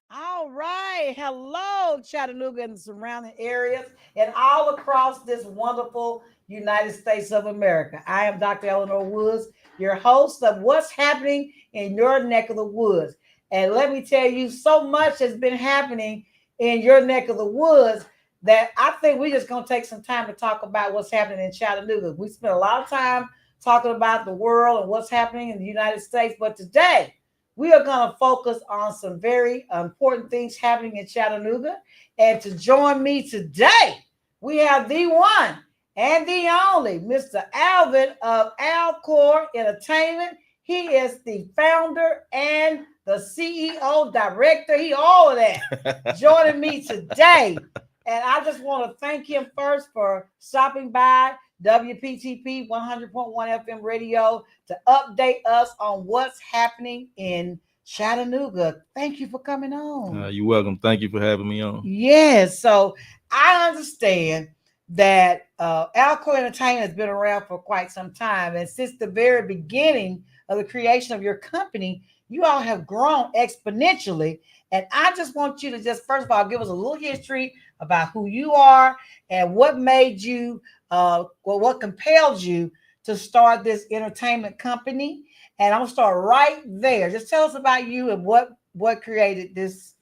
All right. Hello, Chattanooga and the surrounding areas, and all across this wonderful United States of America. I am Dr. Elenora Woods, your host of What's Happening in Your Neck of the Woods. And let me tell you, so much has been happening in your neck of the woods that I think we're just going to take some time to talk about what's happening in Chattanooga. We spent a lot of time talking about the world and what's happening in the United States, but today, we are going to focus on some very important things happening in Chattanooga. And to join me today, we have the one and the only Mr. Alvin of Alcore Entertainment. He is the founder and the CEO, director. He all of that joining me today. And I just want to thank him first for stopping by WPTP 100.1 FM radio to update us on what's happening in Chattanooga. Thank you for coming on. You're welcome. Thank you for having me on. Yes, so I understand that Alcore Entertainment has been around for quite some time, and since the very beginning of the creation of your company, you all have grown exponentially. And I just want you to just first of all give us a little history about who you are and what made you, what compelled you to start this entertainment company. And I'm gonna start right there. Just tell us about you and what created this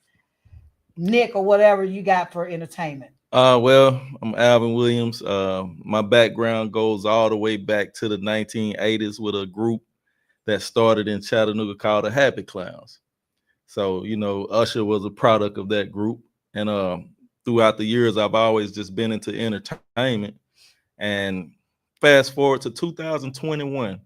nick or whatever you got for entertainment. Well, I'm Alvin Williams. My background goes all the way back to the 1980s with a group that started in Chattanooga called the Happy Clowns. So, Usher was a product of that group. And throughout the years, I've always just been into entertainment. And fast forward to 2021,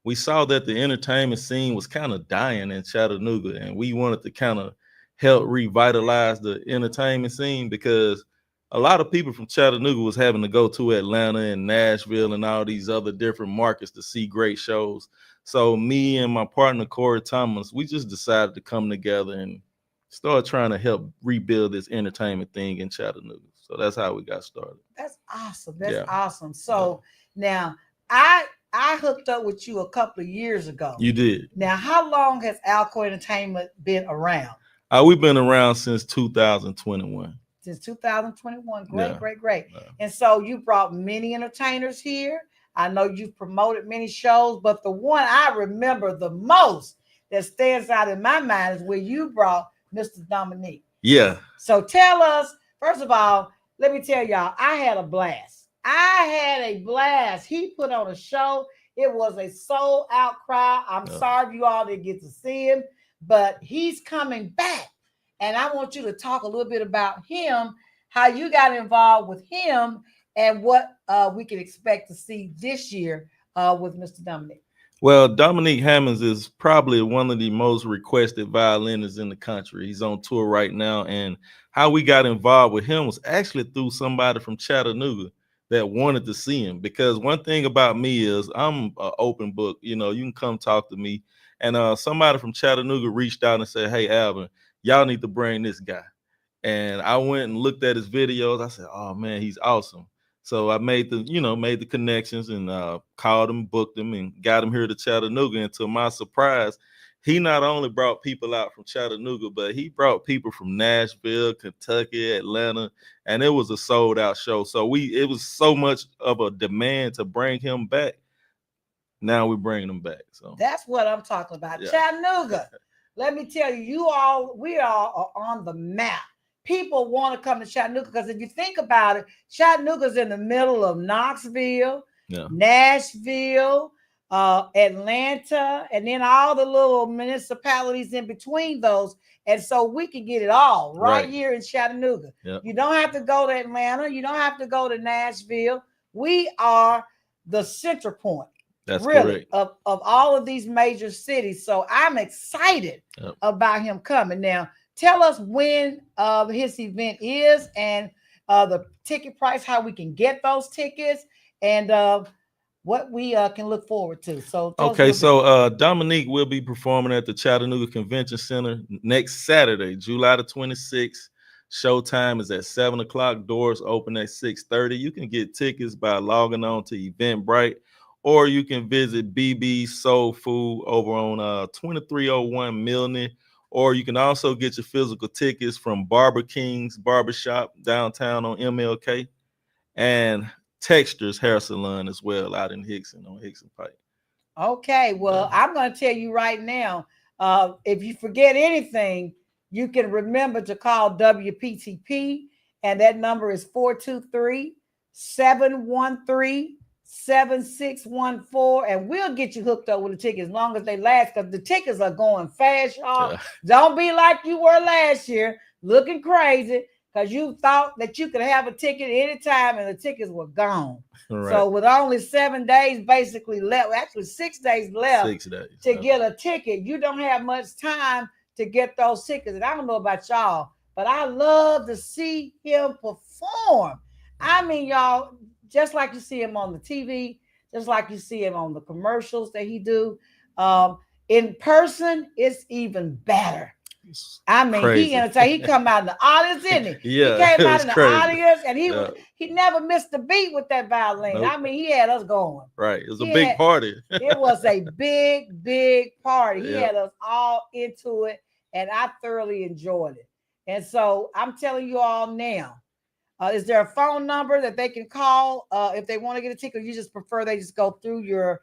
we saw that the entertainment scene was kind of dying in Chattanooga, and we wanted to kind of help revitalize the entertainment scene because a lot of people from Chattanooga was having to go to Atlanta and Nashville and all these other different markets to see great shows. So me and my partner Corey Thomas, we just decided to come together and start trying to help rebuild this entertainment thing in Chattanooga. So that's how we got started. That's awesome. That's Yeah. awesome. So now I hooked up with you a couple of years ago. You did. Now, how long has Alcore Entertainment been around? We've been around since 2021. Since 2021. Great, Yeah. great. And so you brought many entertainers here. I know you've promoted many shows, but the one I remember the most that stands out in my mind is where you brought Mr. Dominique. Yeah. So tell us, first of all, let me tell y'all, I had a blast. I had a blast. He put on a show. It was a sold out crowd. I'm sorry if you all didn't get to see him, but he's coming back. And I want you to talk a little bit about him, how you got involved with him, and what we can expect to see this year with Mr. Dominic. Well, Dominique Hammonds is probably one of the most requested violinists in the country. He's on tour right now. And how we got involved with him was actually through somebody from Chattanooga that wanted to see him. Because one thing about me is I'm an open book. You can come talk to me. And somebody from Chattanooga reached out and said, "Hey, Alvin, y'all need to bring this guy." And I went and looked at his videos. I said, "Oh, man, he's awesome." So I made the connections and called him, booked him, and got him here to Chattanooga. And to my surprise, he not only brought people out from Chattanooga, but he brought people from Nashville, Kentucky, Atlanta, and it was a sold out show. So it was so much of a demand to bring him back. Now we're bringing him back. So that's what I'm talking about. Yeah. Chattanooga. Let me tell you, we all are on the map. People want to come to Chattanooga because if you think about it, Chattanooga's in the middle of Knoxville, Nashville, Atlanta, and then all the little municipalities in between those. And so we can get it all right here in Chattanooga. Yep. You don't have to go to Atlanta. You don't have to go to Nashville. We are the center point. That's really of all of these major cities. So I'm excited about him coming. Now, tell us when his event is and the ticket price, how we can get those tickets, and what we can look forward to. So Dominique will be performing at the Chattanooga Convention Center next Saturday, July the 26th. Showtime is at 7 o'clock. Doors open at 6:30. You can get tickets by logging on to Eventbrite, or you can visit BB Soul Food over on 2301 Milne or you can also get your physical tickets from Barber King's Barbershop downtown on MLK, and Texture's Hair Salon as well out in Hickson on Hickson Pike. Okay, well, I'm going to tell you right now, if you forget anything, you can remember to call WPTP, and that number is 423-713-7614, and we'll get you hooked up with the tickets as long as they last, because the tickets are going fast, y'all. Yeah. Don't be like you were last year, looking crazy, because you thought that you could have a ticket anytime and the tickets were gone. Right. So with only 7 days basically left, actually 6 days left to get a ticket, you don't have much time to get those tickets. And I don't know about y'all, but I love to see him perform. I mean, y'all, just like you see him on the TV, just like you see him on the commercials that he do, in person, it's even better. I mean, crazy. He come out in the audience, didn't he? Yeah, he came out in the audience, and he never missed a beat with that violin. Nope. I mean, he had us going. Right, it was a big party. It was a big party. He had us all into it, and I thoroughly enjoyed it. And so I'm telling you all now, is there a phone number that they can call if they want to get a ticket, or you just prefer they just go through your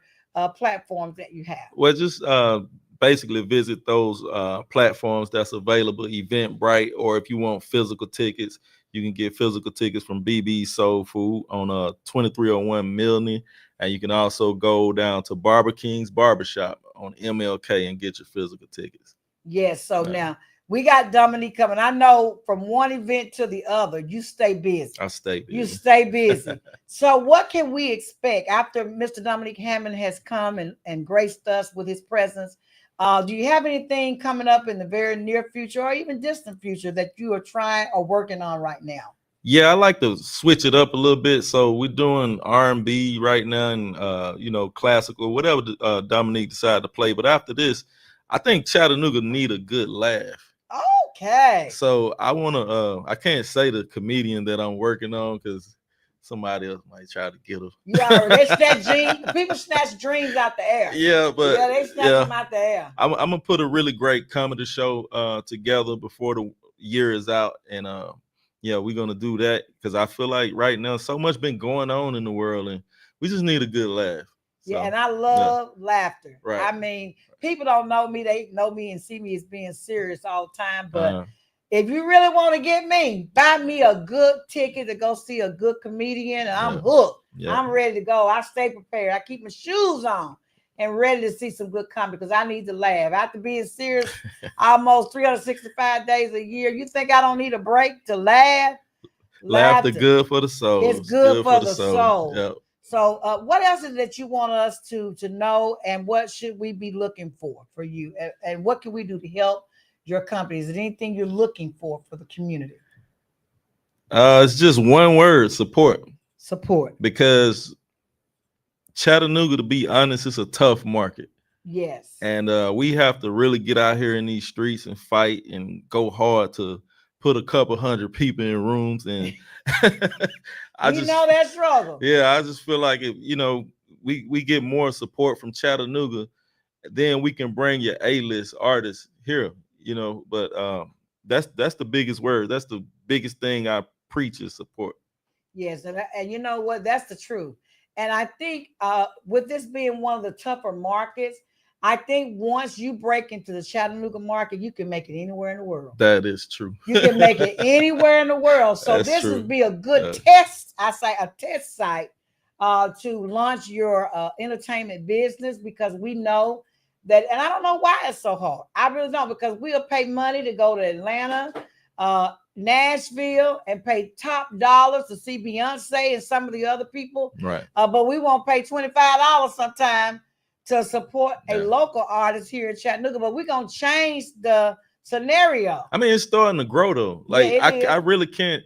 platforms that you have? Well, just basically visit those platforms that's available, Eventbrite, or if you want physical tickets, you can get physical tickets from BB Soul Food on 2301 Milne, and you can also go down to Barber King's Barbershop on MLK and get your physical tickets. Yes, so now we got Dominique coming. I know from one event to the other, you stay busy. I stay busy. You stay busy. So what can we expect after Mr. Dominique Hammond has come and graced us with his presence? Do you have anything coming up in the very near future or even distant future that you are trying or working on right now? Yeah, I like to switch it up a little bit. So we're doing R&B right now and, classical, whatever Dominique decided to play. But after this, I think Chattanooga need a good laugh. Okay. So I want to, I can't say the comedian that I'm working on because somebody else might try to get her. Yeah, they snatch dreams. People snatch dreams out the air. Yeah, but they snatch them out the air. I'm gonna put a really great comedy show together before the year is out, and we're gonna do that because I feel like right now so much been going on in the world, and we just need a good laugh. So, and I love laughter. Right. I mean, people don't know me; they know me and see me as being serious all the time, but. If you really want to get me, buy me a good ticket to go see a good comedian, and I'm hooked. Yeah. I'm ready to go. I stay prepared. I keep my shoes on and ready to see some good comedy because I need to laugh. After being serious almost 365 days a year, you think I don't need a break to laugh? Laughter good for the soul. It's good for the soul. Yep. So what else is that you want us to know, and what should we be looking for you? And what can we do to help your company? Is it anything you're looking for the community? It's just one word: support. Support. Because Chattanooga, to be honest, is a tough market. Yes. And we have to really get out here in these streets and fight and go hard to put a couple hundred people in rooms. And I know that struggle. Yeah, I just feel like if we get more support from Chattanooga, then we can bring your A-list artists here. But that's the biggest word. That's the biggest thing I preach is support. Yes, and you know what? That's the truth. And I think with this being one of the tougher markets, I think once you break into the Chattanooga market, you can make it anywhere in the world. That is true. You can make it anywhere in the world. So this would be a good test. I say a test site to launch your entertainment business, because we know that, and I don't know why it's so hard. I really don't, because we'll pay money to go to Atlanta, Nashville, and pay top dollars to see Beyonce and some of the other people. Right. But we won't pay $25 sometime to support a local artist here in Chattanooga. But we're gonna change the scenario. I mean, it's starting to grow though. Like I really can't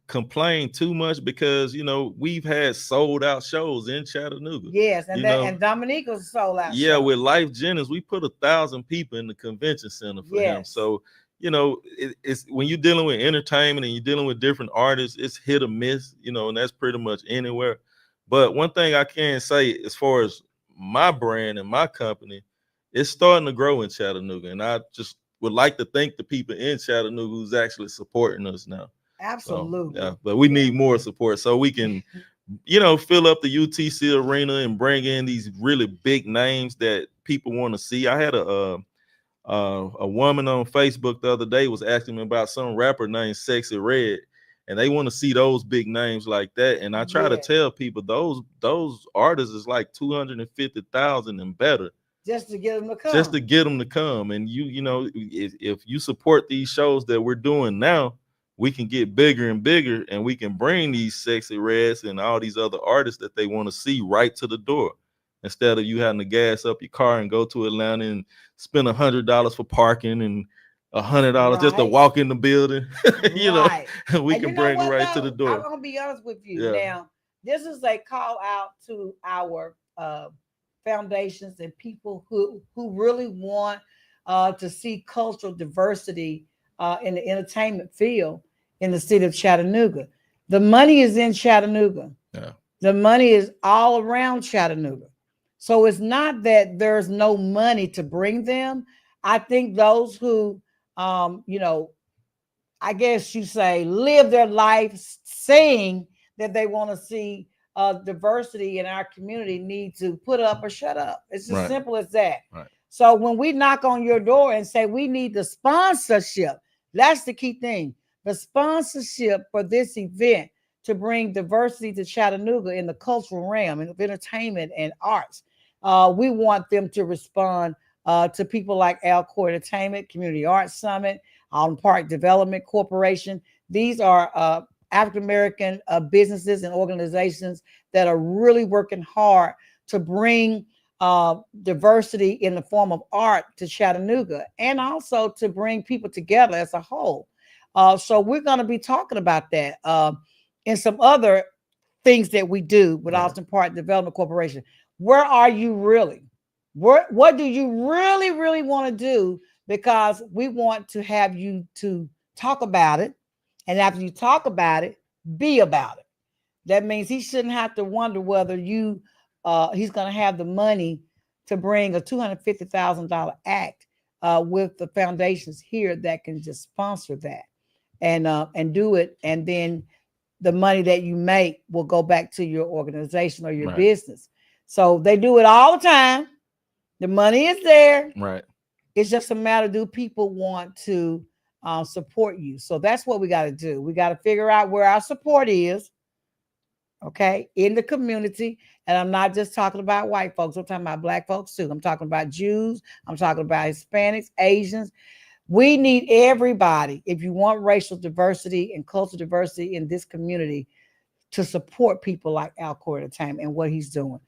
complain too much because we've had sold out shows in Chattanooga. Yes, and Dominique was sold out. Yeah, with Life Jennings, we put 1,000 people in the convention center for him. So it's when you're dealing with entertainment and you're dealing with different artists, it's hit or miss. And that's pretty much anywhere. But one thing I can say, as far as my brand and my company, it's starting to grow in Chattanooga, and I just would like to thank the people in Chattanooga who's actually supporting us now. Absolutely. So, yeah, but we need more support so we can, fill up the UTC arena and bring in these really big names that people want to see. I had a woman on Facebook the other day was asking me about some rapper named Sexy Red, and they want to see those big names like that. And I try to tell people those artists is like 250,000 and better. Just to get them to come. Just to get them to come. And if you support these shows that we're doing now, we can get bigger and bigger, and we can bring these Sexy Reds and all these other artists that they want to see right to the door, instead of you having to gas up your car and go to Atlanta and spend $100 for parking and $100 just to walk in the building. We can bring it right to the door. I'm gonna be honest with you. Now, this is a call out to our foundations and people who really want to see cultural diversity in the entertainment field in the city of Chattanooga. The money is in Chattanooga. Yeah. The money is all around Chattanooga. So it's not that there's no money to bring them. I think those who, I guess you say, live their life saying that they want to see diversity in our community need to put up or shut up. It's as simple as that. Right. So when we knock on your door and say we need the sponsorship, that's the key thing. The sponsorship for this event to bring diversity to Chattanooga in the cultural realm and of entertainment and arts. We want them to respond to people like Alcore Entertainment, Community Arts Summit, Alvin Park Development Corporation. These are African-American businesses and organizations that are really working hard to bring diversity in the form of art to Chattanooga, and also to bring people together as a whole. So we're going to be talking about that and some other things that we do with Alvin Park Development Corporation. Where are you really? What do you really, really want to do? Because we want to have you to talk about it. And after you talk about it, be about it. That means he shouldn't have to wonder whether he's going to have the money to bring a $250,000 act with the foundations here that can just sponsor that and do it. And then the money that you make will go back to your organization or your business. So they do it all the time. The money is there. Right. It's just a matter, do people want to support you? So that's what we got to do. We got to figure out where our support is, okay, in the community. And I'm not just talking about white folks. I'm talking about black folks too. I'm talking about Jews. I'm talking about Hispanics, Asians. We need everybody, if you want racial diversity and cultural diversity in this community, to support people like Alcore Entertainment and what he's doing.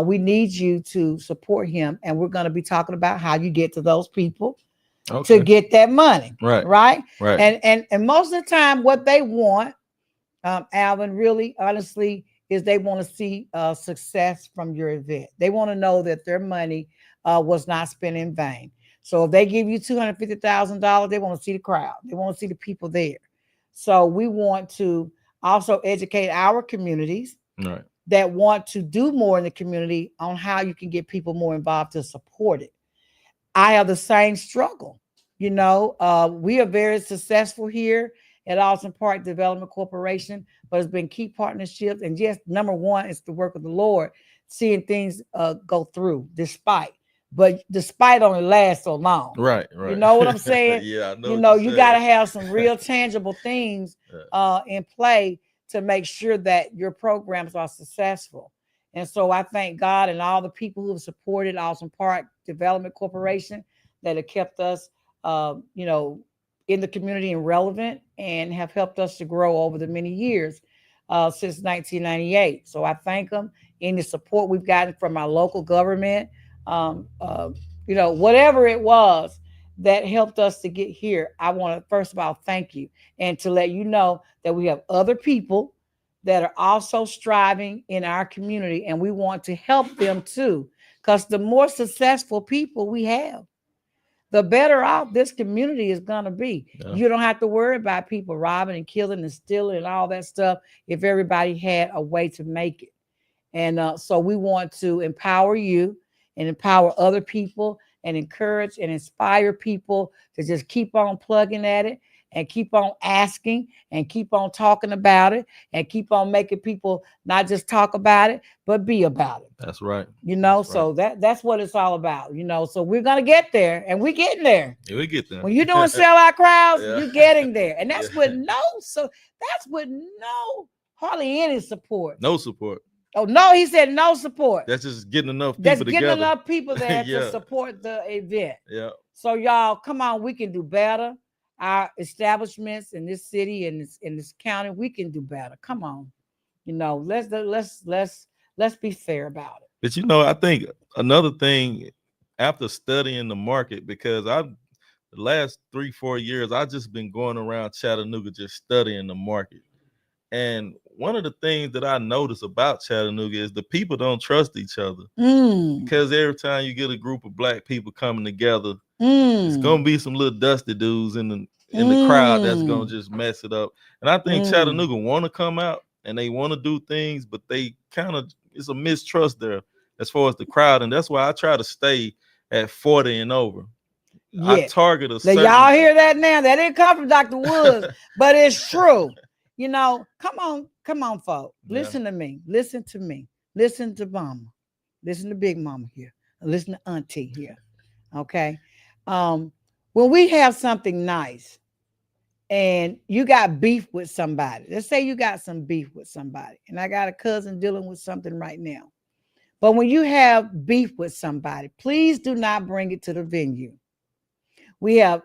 We need you to support him. And we're going to be talking about how you get to those people to get that money. Right. And most of the time, what they want, Alvin, really, honestly, is they want to see success from your event. They want to know that their money was not spent in vain. So if they give you $250,000, they want to see the crowd. They want to see the people there. So we want to also educate our communities that want to do more in the community on how you can get people more involved to support it. I have the same struggle. We are very successful here at Alvin Park Development Corporation, but it's been key partnerships. And yes, number one is the work of the Lord, seeing things go through despite. But despite only lasts so long. Right. You know what I'm saying? Yeah, I know. You got to have some real tangible things in play to make sure that your programs are successful. And so I thank God and all the people who have supported Alvin Park Development Corporation that have kept us, in the community and relevant, and have helped us to grow over the many years since 1998. So I thank them in the support we've gotten from our local government. Whatever it was that helped us to get here, I want to first of all thank you, and to let you know that we have other people that are also striving in our community, and we want to help them too, because the more successful people we have, the better off this community is going to be. You don't have to worry about people robbing and killing and stealing and all that stuff if everybody had a way to make it. And so we want to empower you and empower other people and encourage and inspire people to just keep on plugging at it and keep on asking and keep on talking about it and keep on making people not just talk about it, but be about it. That's right. So that's what it's all about, So we're gonna get there, and we're getting there. Yeah, we get there. When you're doing sellout crowds, Yeah. you're getting there, and that's Yeah. that's with hardly any support. No support. Oh no, he said no support. That's just getting enough people That's together. getting enough people there Yeah. to support the event. Yeah. So y'all, come on, we can do better. Our establishments in this city and in this county, we can do better. Come on, let's be fair about it. But I think another thing, after studying the market, because the last 3-4 years, I've just been going around Chattanooga just studying the market. And one of the things that I notice about Chattanooga is the people don't trust each other. Because every time you get a group of black people coming together, it's gonna be some little dusty dudes in the crowd that's gonna just mess it up. And I think Chattanooga want to come out and they want to do things, but they it's a mistrust there as far as the crowd, and that's why I try to stay at 40 and over. Yeah. I target a certain... Y'all hear that now? That didn't come from Dr. Woods, but it's true. Come on, folks. Listen to me. Listen to me. Listen to Mama. Listen to Big Mama here. Listen to Auntie here. Okay. When we have something nice and you got beef with somebody, let's say you got some beef with somebody, and I got a cousin dealing with something right now. But when you have beef with somebody, please do not bring it to the venue. We have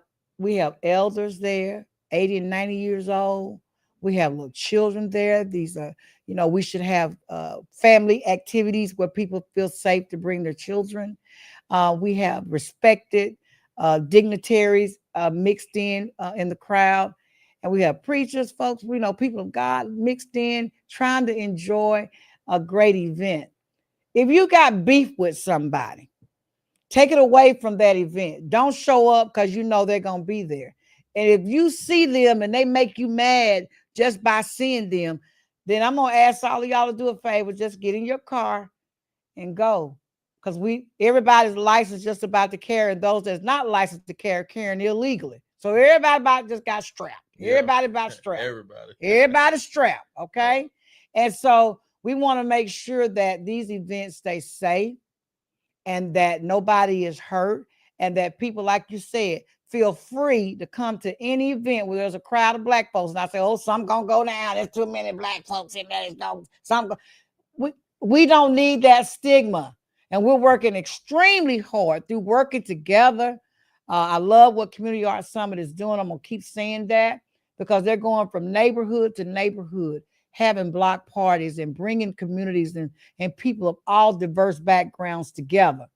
elders there, 80 and 90 years old. We have little children there. These are, we should have family activities where people feel safe to bring their children. We have respected dignitaries mixed in the crowd. And we have preachers, folks, people of God mixed in, trying to enjoy a great event. If you got beef with somebody, take it away from that event. Don't show up because they're going to be there. And if you see them and they make you mad just by seeing them, then I'm going to ask all of y'all to do a favor. Just get in your car and go. Because everybody's licensed just about to carry. Those that's not licensed to carrying illegally. So everybody just got strapped. Yeah. Everybody about strapped. Everybody strapped. Okay. And so we want to make sure that these events stay safe and that nobody is hurt and that people, like you said, feel free to come to any event where there's a crowd of black folks. And I say, some gonna go down. There's too many black folks in there. We don't need that stigma. And we're working extremely hard through working together. I love what Community Arts Summit is doing. I'm gonna keep saying that because they're going from neighborhood to neighborhood, having block parties and bringing communities and people of all diverse backgrounds together.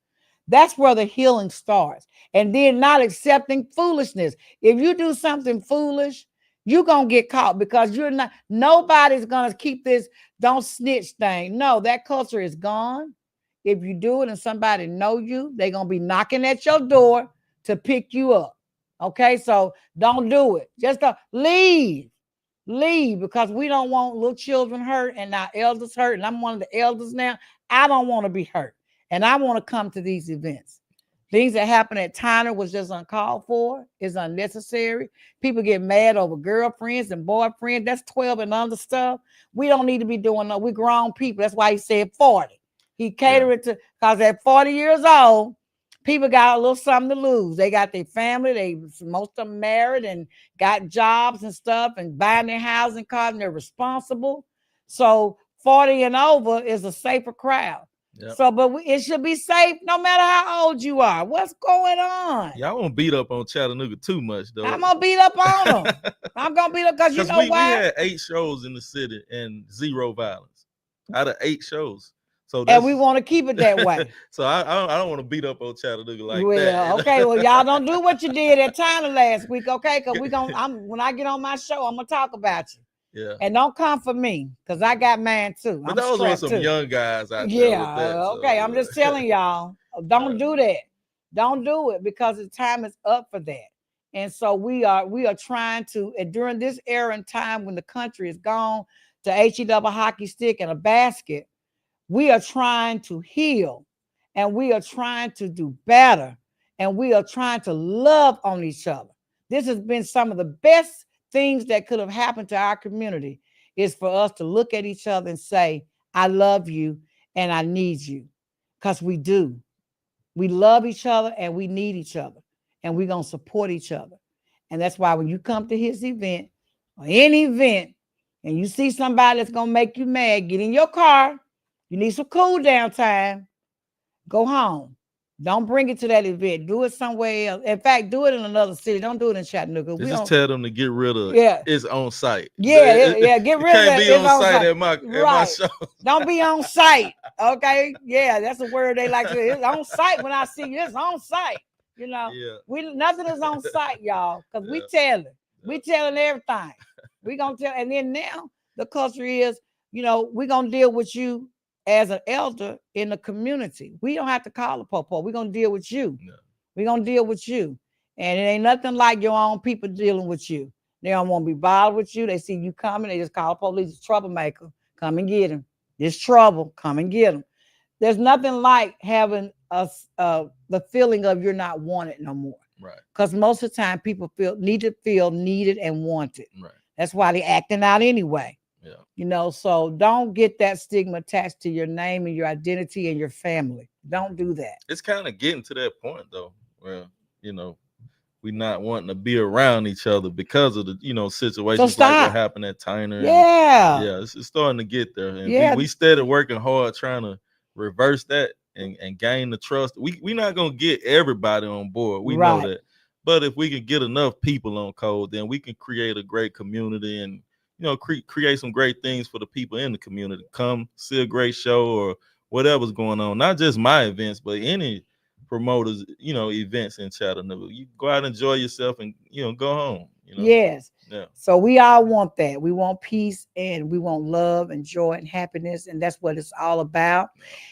That's where the healing starts. And then not accepting foolishness. If you do something foolish, you're going to get caught because nobody's going to keep this don't snitch thing. No, that culture is gone. If you do it and somebody know you, they're going to be knocking at your door to pick you up. Okay, so don't do it. Just leave because we don't want little children hurt and our elders hurt. And I'm one of the elders now. I don't want to be hurt. And I want to come to these events. Things that happen at Tyner was just uncalled for, is unnecessary. People get mad over girlfriends and boyfriends. That's 12 and under stuff. We don't need to be doing that. We're grown people. That's why he said 40. He catered it to, because at 40 years old, people got a little something to lose. They got their family. Most of them married and got jobs and stuff and buying their housing cars, and they're responsible. So 40 and over is a safer crowd. Yep. So, but it should be safe no matter how old you are. What's going on? Y'all won't beat up on Chattanooga too much, though. I'm going to beat up on them. I'm going to beat up because you know why? We had 8 shows in the city and 0 violence out of 8 shows. So and we want to keep it that way. So I don't want to beat up on Chattanooga like that. Well, okay. Well, y'all don't do what you did at Tyner last week, okay? Because when I get on my show, I'm going to talk about you. Yeah. And don't come for me because I got mine too. But those were some young guys out there. Yeah. With that, okay. So. I'm just telling y'all, don't do that. Don't do it because the time is up for that. And so we are trying to, and during this era and time when the country is gone to HE double hockey stick and a basket, we are trying to heal and we are trying to do better. and we are trying to love on each other. This has been some of the best things that could have happened to our community, is for us to look at each other and say, I love you and I need you. Because we do. We love each other and we need each other. And we're going to support each other. And that's why when you come to his event or any event and you see somebody that's going to make you mad, get in your car. You need some cool down time. Go home. Don't bring it to that event. Do it somewhere else. In fact, do it in another city. Don't do it in Chattanooga. We just tell them to get rid of it's on site. Yeah, get rid of it. Can't be on site at my show. Don't be on site. Okay. Yeah, that's a word they like to say. It's on site. When I see you, it's on site. You know, nothing is on site, y'all, because we telling. We telling everything. We gonna tell, and then now the culture is, we're gonna deal with you as an elder in the community. We don't have to call a popo. We're going to deal with you. No. We're going to deal with you. And it ain't nothing like your own people dealing with you. They don't want to be bothered with you. They see you coming. They just call the police. Troublemaker. Come and get him. There's trouble. Come and get him. There's nothing like having the feeling of you're not wanted no more. Right. Because most of the time people feel needed and wanted. Right. That's why they're acting out anyway. Yeah. So don't get that stigma attached to your name and your identity and your family. Don't do that. It's kind of getting to that point though, where we not wanting to be around each other because of the situations like what happened at Tyner. Yeah, it's starting to get there, and we started working hard trying to reverse that and gain the trust. We not gonna get everybody on board. We know that, but if we can get enough people on code, then we can create a great community and create some great things for the people in the community. Come see a great show or whatever's going on. Not just my events, but any promoters, events in Chattanooga. You go out and enjoy yourself and, go home. Yes. Yeah. So we all want that. We want peace and we want love and joy and happiness. And that's what it's all about.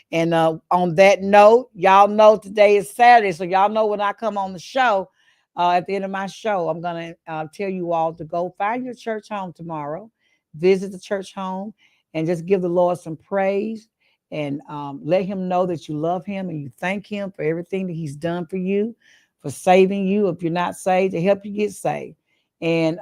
Yeah. And on that note, y'all know today is Saturday. So y'all know when I come on the show, at the end of my show, I'm going to tell you all to go find your church home tomorrow, visit the church home, and just give the Lord some praise and let him know that you love him and you thank him for everything that he's done for you, for saving you if you're not saved, to help you get saved. And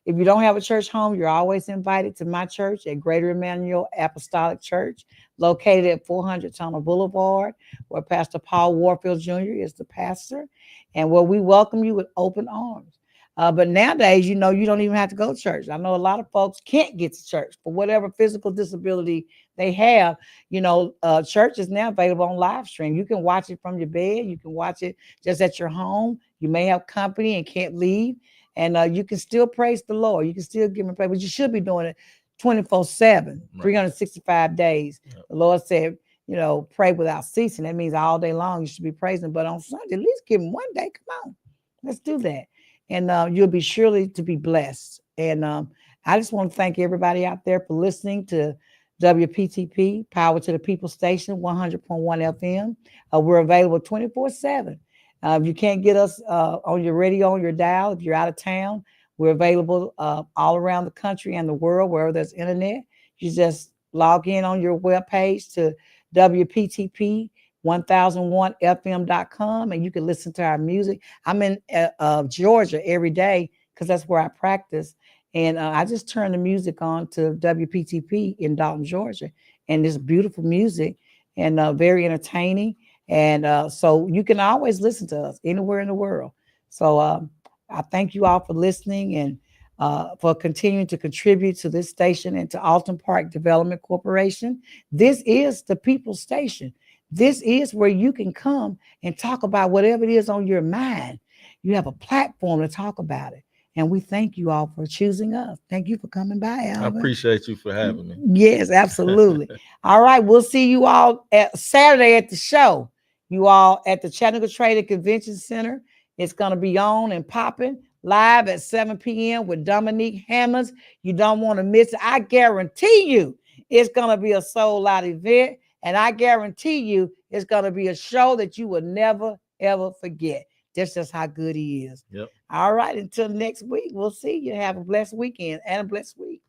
if you don't have a church home, you're always invited to my church at Greater Emmanuel Apostolic Church, located at 400 Tunnel Boulevard, where Pastor Paul Warfield Jr. is the pastor, and where we welcome you with open arms. But nowadays, you don't even have to go to church. I know a lot of folks can't get to church for whatever physical disability they have. Church is now available on live stream. You can watch it from your bed. You can watch it just at your home. You may have company and can't leave. And you can still praise the Lord. You can still give him praise, but you should be doing it 24/7, 365 days. Yep. The Lord said, pray without ceasing. That means all day long you should be praising. But on Sunday, at least give him one day. Come on, let's do that. And you'll be surely to be blessed. And I just want to thank everybody out there for listening to WPTP, Power to the People Station, 100.1 FM. We're available 24/7. If you can't get us on your radio, on your dial, if you're out of town, we're available all around the country and the world, wherever there's internet. You just log in on your webpage to WPTP 1001fm.com and you can listen to our music. I'm in Georgia every day because that's where I practice. And I just turn the music on to WPTP in Dalton, Georgia. And it's beautiful music and very entertaining. And so you can always listen to us anywhere in the world. So I thank you all for listening and for continuing to contribute to this station and to Alton Park Development Corporation. This is the People Station. This is where you can come and talk about whatever it is on your mind. You have a platform to talk about it. And we thank you all for choosing us. Thank you for coming by, Alvin. I appreciate you for having me. Yes, absolutely. All right. We'll see you all at Saturday at the show. You all at the Chattanooga Trade and Convention Center. It's going to be on and popping live at 7 p.m. with Dominique Hammonds. You don't want to miss it. I guarantee you it's going to be a sold out event. And I guarantee you it's going to be a show that you will never, ever forget. That's just how good he is. Yep. All right. Until next week, we'll see you. Have a blessed weekend and a blessed week.